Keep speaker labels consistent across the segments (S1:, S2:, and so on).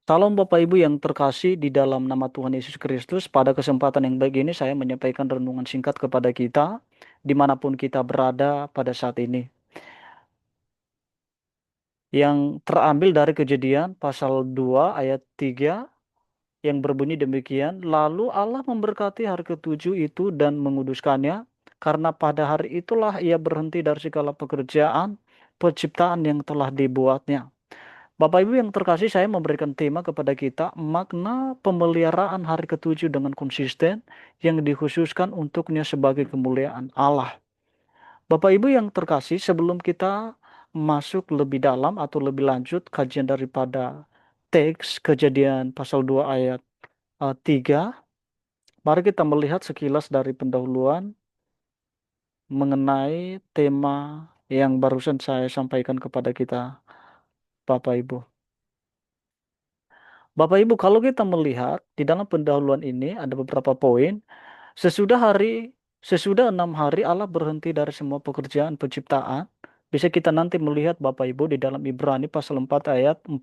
S1: Salam Bapak Ibu yang terkasih di dalam nama Tuhan Yesus Kristus. Pada kesempatan yang baik ini saya menyampaikan renungan singkat kepada kita, dimanapun kita berada pada saat ini. Yang terambil dari Kejadian pasal 2 ayat 3 yang berbunyi demikian. Lalu Allah memberkati hari ketujuh itu dan menguduskannya, karena pada hari itulah ia berhenti dari segala pekerjaan penciptaan yang telah dibuatnya. Bapak Ibu yang terkasih, saya memberikan tema kepada kita, makna pemeliharaan hari ketujuh dengan konsisten yang dikhususkan untuknya sebagai kemuliaan Allah. Bapak Ibu yang terkasih, sebelum kita masuk lebih dalam atau lebih lanjut kajian daripada teks Kejadian pasal 2 ayat 3, mari kita melihat sekilas dari pendahuluan mengenai tema yang barusan saya sampaikan kepada kita, Bapak Ibu. Bapak Ibu, kalau kita melihat di dalam pendahuluan ini ada beberapa poin. Sesudah hari, sesudah 6 hari Allah berhenti dari semua pekerjaan penciptaan. Bisa kita nanti melihat Bapak Ibu di dalam Ibrani pasal 4 ayat 4.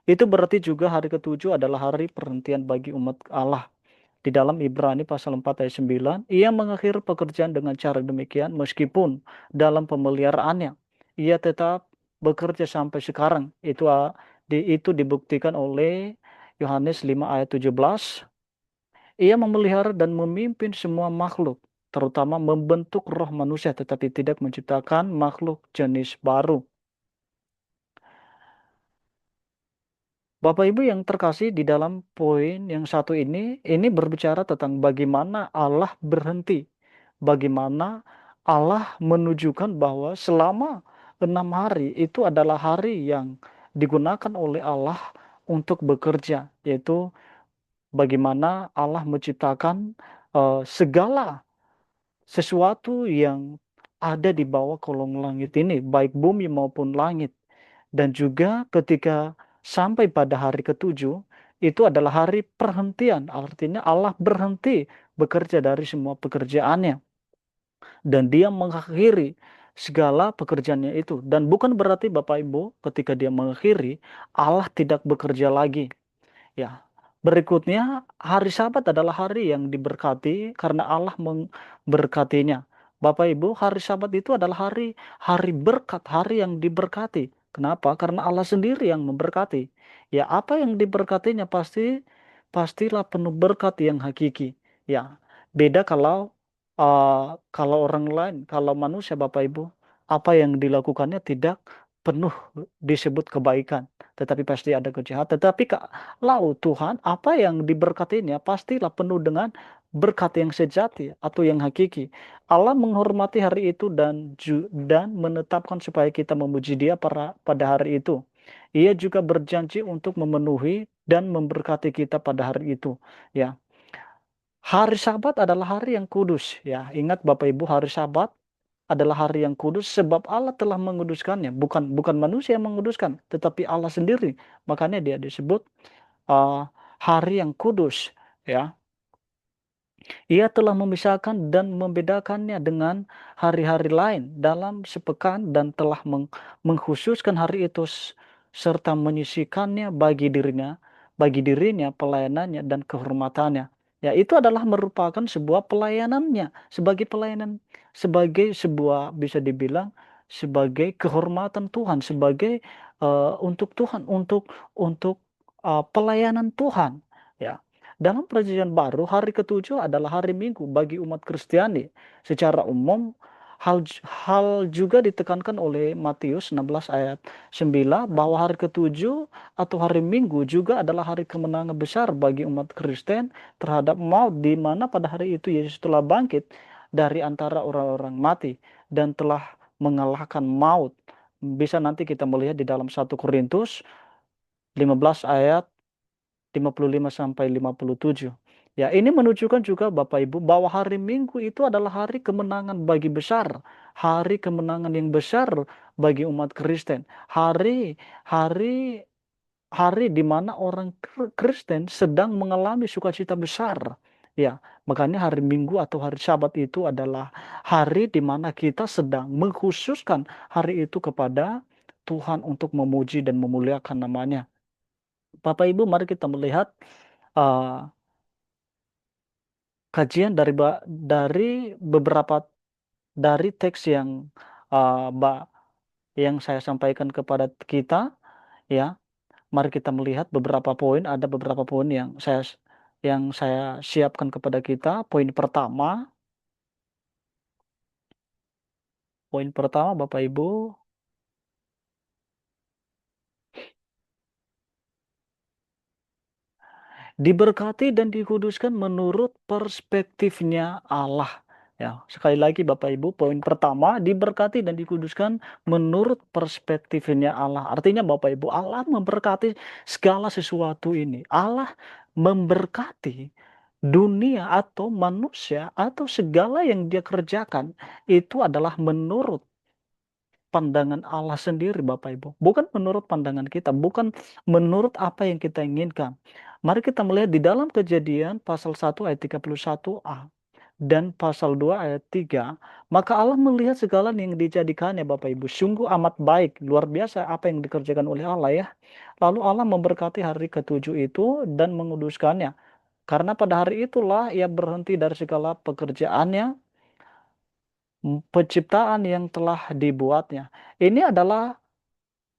S1: Itu berarti juga hari ketujuh adalah hari perhentian bagi umat Allah. Di dalam Ibrani pasal 4 ayat 9, ia mengakhiri pekerjaan dengan cara demikian meskipun dalam pemeliharaannya ia tetap bekerja sampai sekarang. Itu dibuktikan oleh Yohanes 5 ayat 17. Ia memelihara dan memimpin semua makhluk, terutama membentuk roh manusia tetapi tidak menciptakan makhluk jenis baru. Bapak Ibu yang terkasih, di dalam poin yang satu ini berbicara tentang bagaimana Allah berhenti. Bagaimana Allah menunjukkan bahwa selama 6 hari itu adalah hari yang digunakan oleh Allah untuk bekerja. Yaitu bagaimana Allah menciptakan segala sesuatu yang ada di bawah kolong langit ini, baik bumi maupun langit. Dan juga ketika sampai pada hari ketujuh, itu adalah hari perhentian. Artinya Allah berhenti bekerja dari semua pekerjaannya. Dan dia mengakhiri segala pekerjaannya itu. Dan bukan berarti Bapak Ibu ketika dia mengakhiri, Allah tidak bekerja lagi. Ya, berikutnya hari Sabat adalah hari yang diberkati karena Allah memberkatinya. Bapak Ibu, hari Sabat itu adalah hari hari berkat, hari yang diberkati. Kenapa? Karena Allah sendiri yang memberkati. Ya, apa yang diberkatinya pastilah penuh berkat yang hakiki. Ya, beda kalau orang lain, kalau manusia Bapak Ibu, apa yang dilakukannya tidak penuh disebut kebaikan, tetapi pasti ada kejahatan. Tetapi lalu Tuhan, apa yang diberkatinya pastilah penuh dengan berkat yang sejati atau yang hakiki. Allah menghormati hari itu dan menetapkan supaya kita memuji Dia pada hari itu. Ia juga berjanji untuk memenuhi dan memberkati kita pada hari itu. Ya, hari Sabat adalah hari yang kudus. Ya, ingat Bapak Ibu, hari Sabat adalah hari yang kudus sebab Allah telah menguduskannya. Bukan manusia yang menguduskan, tetapi Allah sendiri. Makanya dia disebut hari yang kudus, ya. Ia telah memisahkan dan membedakannya dengan hari-hari lain dalam sepekan dan telah mengkhususkan hari itu serta menyisihkannya bagi dirinya pelayanannya dan kehormatannya. Ya, itu adalah merupakan sebuah pelayanannya, sebagai sebuah, bisa dibilang sebagai kehormatan Tuhan, sebagai untuk Tuhan, untuk pelayanan Tuhan, ya. Dalam perjanjian baru, hari ketujuh adalah hari Minggu bagi umat Kristiani. Secara umum, hal juga ditekankan oleh Matius 16 ayat 9 bahwa hari ketujuh atau hari Minggu juga adalah hari kemenangan besar bagi umat Kristen terhadap maut, di mana pada hari itu Yesus telah bangkit dari antara orang-orang mati dan telah mengalahkan maut. Bisa nanti kita melihat di dalam 1 Korintus 15 ayat 55 sampai 57. Ya, ini menunjukkan juga Bapak Ibu bahwa hari Minggu itu adalah hari kemenangan bagi besar, hari kemenangan yang besar bagi umat Kristen. Hari hari hari di mana orang Kristen sedang mengalami sukacita besar. Ya, makanya hari Minggu atau hari Sabat itu adalah hari di mana kita sedang mengkhususkan hari itu kepada Tuhan untuk memuji dan memuliakan namanya. Bapak Ibu, mari kita melihat uh, kajian dari beberapa dari teks yang uh, ba- yang saya sampaikan kepada kita, ya. Mari kita melihat beberapa poin. Ada beberapa poin yang saya siapkan kepada kita. Poin pertama, Bapak Ibu, diberkati dan dikuduskan menurut perspektifnya Allah. Ya, sekali lagi Bapak Ibu, poin pertama, diberkati dan dikuduskan menurut perspektifnya Allah. Artinya Bapak Ibu, Allah memberkati segala sesuatu ini. Allah memberkati dunia atau manusia atau segala yang dia kerjakan itu adalah menurut pandangan Allah sendiri, Bapak Ibu. Bukan menurut pandangan kita, bukan menurut apa yang kita inginkan. Mari kita melihat di dalam Kejadian pasal 1 ayat 31a dan pasal 2 ayat 3. Maka Allah melihat segala yang dijadikannya, Bapak Ibu. Sungguh amat baik, luar biasa apa yang dikerjakan oleh Allah, ya. Lalu Allah memberkati hari ketujuh itu dan menguduskannya. Karena pada hari itulah ia berhenti dari segala pekerjaannya, penciptaan yang telah dibuatnya. Ini adalah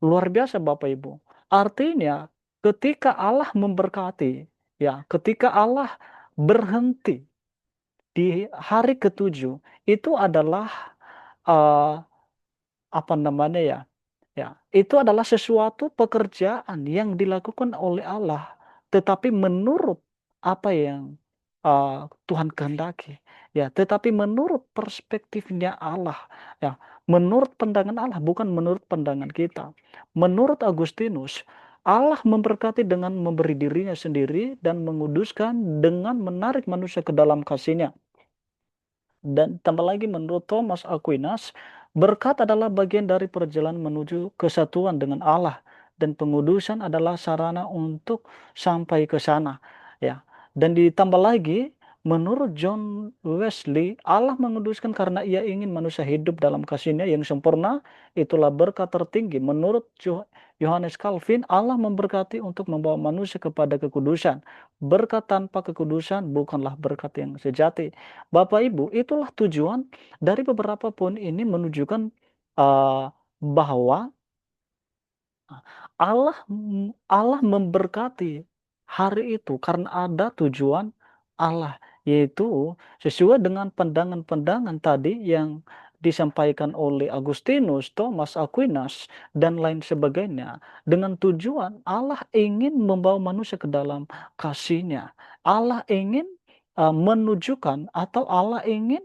S1: luar biasa Bapak Ibu. Artinya ketika Allah memberkati, ya, ketika Allah berhenti di hari ketujuh, itu adalah eh, apa namanya, ya? Ya, itu adalah sesuatu pekerjaan yang dilakukan oleh Allah, tetapi menurut apa yang Tuhan kehendaki. Ya, tetapi menurut perspektifnya Allah, ya, menurut pandangan Allah, bukan menurut pandangan kita. Menurut Agustinus, Allah memberkati dengan memberi dirinya sendiri dan menguduskan dengan menarik manusia ke dalam kasih-Nya. Dan tambah lagi menurut Thomas Aquinas, berkat adalah bagian dari perjalanan menuju kesatuan dengan Allah dan pengudusan adalah sarana untuk sampai ke sana, ya. Dan ditambah lagi menurut John Wesley, Allah menguduskan karena ia ingin manusia hidup dalam kasih-Nya yang sempurna, itulah berkat tertinggi. Menurut Yohanes Calvin, Allah memberkati untuk membawa manusia kepada kekudusan. Berkat tanpa kekudusan bukanlah berkat yang sejati. Bapak Ibu, itulah tujuan dari beberapa poin ini menunjukkan bahwa Allah memberkati hari itu karena ada tujuan Allah, yaitu sesuai dengan pandangan-pandangan tadi yang disampaikan oleh Agustinus, Thomas Aquinas, dan lain sebagainya. Dengan tujuan Allah ingin membawa manusia ke dalam kasih-Nya. Allah ingin menunjukkan atau Allah ingin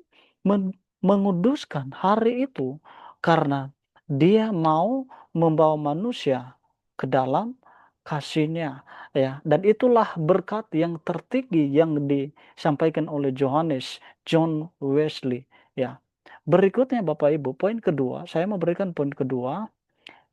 S1: menguduskan hari itu karena Dia mau membawa manusia ke dalam kasih-Nya, ya. Dan itulah berkat yang tertinggi yang disampaikan oleh John Wesley, ya. Berikutnya Bapak Ibu, poin kedua, saya memberikan poin kedua,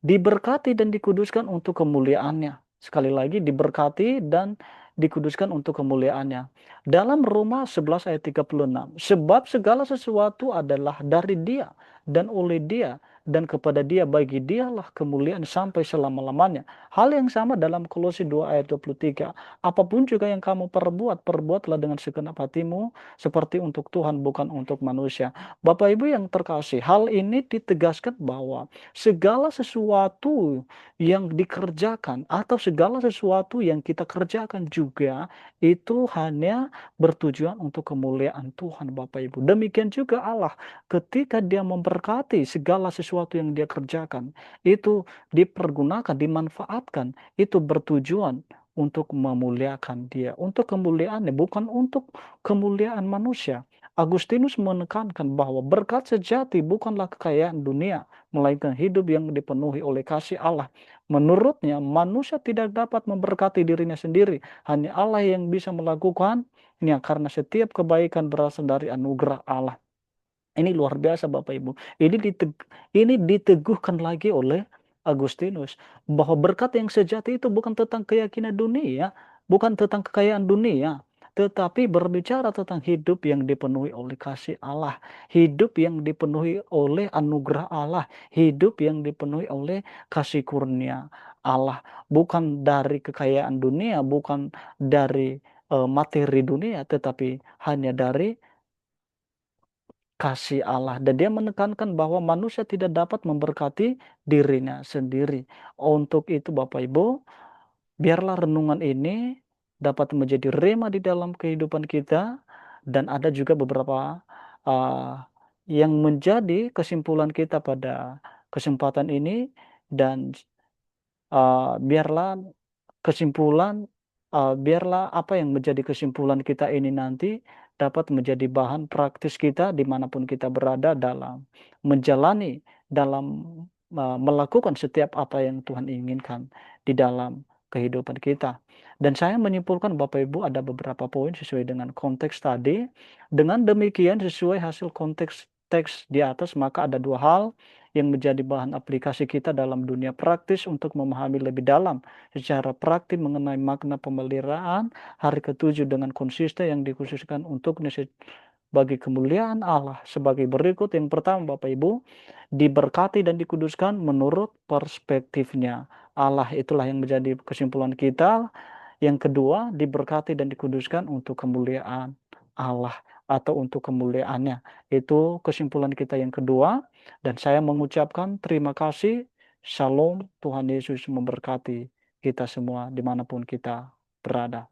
S1: diberkati dan dikuduskan untuk kemuliaannya. Sekali lagi, diberkati dan dikuduskan untuk kemuliaannya. Dalam Roma 11 ayat 36, sebab segala sesuatu adalah dari Dia dan oleh Dia dan kepada Dia, bagi Dialah kemuliaan sampai selama-lamanya. Hal yang sama dalam Kolose 2 ayat 23, apapun juga yang kamu perbuat, perbuatlah dengan segenap hatimu seperti untuk Tuhan bukan untuk manusia. Bapak Ibu yang terkasih, hal ini ditegaskan bahwa segala sesuatu yang dikerjakan atau segala sesuatu yang kita kerjakan juga itu hanya bertujuan untuk kemuliaan Tuhan, Bapak Ibu. Demikian juga Allah ketika Dia memberkati segala sesuatu yang Dia kerjakan, itu dipergunakan, dimanfaatkan, itu bertujuan untuk memuliakan Dia, untuk kemuliaannya, bukan untuk kemuliaan manusia. Agustinus menekankan bahwa berkat sejati bukanlah kekayaan dunia, melainkan hidup yang dipenuhi oleh kasih Allah. Menurutnya, manusia tidak dapat memberkati dirinya sendiri, hanya Allah yang bisa melakukannya karena setiap kebaikan berasal dari anugerah Allah. Ini luar biasa Bapak Ibu. Ini diteguhkan lagi oleh Agustinus bahwa berkat yang sejati itu bukan tentang keyakinan dunia, bukan tentang kekayaan dunia, tetapi berbicara tentang hidup yang dipenuhi oleh kasih Allah, hidup yang dipenuhi oleh anugerah Allah, hidup yang dipenuhi oleh kasih kurnia Allah, bukan dari kekayaan dunia, bukan dari materi dunia, tetapi hanya dari kasih Allah. Dan dia menekankan bahwa manusia tidak dapat memberkati dirinya sendiri. Untuk itu Bapak Ibu, biarlah renungan ini dapat menjadi rema di dalam kehidupan kita, dan ada juga beberapa uh, yang menjadi kesimpulan kita pada kesempatan ini, dan biarlah biarlah apa yang menjadi kesimpulan kita ini nanti dapat menjadi bahan praktis kita dimanapun kita berada dalam menjalani, dalam melakukan setiap apa yang Tuhan inginkan di dalam kehidupan kita. Dan saya menyimpulkan Bapak Ibu ada beberapa poin sesuai dengan konteks tadi. Dengan demikian sesuai hasil konteks teks di atas, maka ada dua hal yang menjadi bahan aplikasi kita dalam dunia praktis untuk memahami lebih dalam secara praktis mengenai makna pemeliharaan hari ketujuh dengan konsisten yang dikhususkan untuknya bagi kemuliaan Allah sebagai berikut. Yang pertama Bapak Ibu, diberkati dan dikuduskan menurut perspektifnya Allah, itulah yang menjadi kesimpulan kita. Yang kedua, diberkati dan dikuduskan untuk kemuliaan Allah atau untuk kemuliaannya. Itu kesimpulan kita yang kedua. Dan saya mengucapkan terima kasih. Shalom, Tuhan Yesus memberkati kita semua dimanapun kita berada.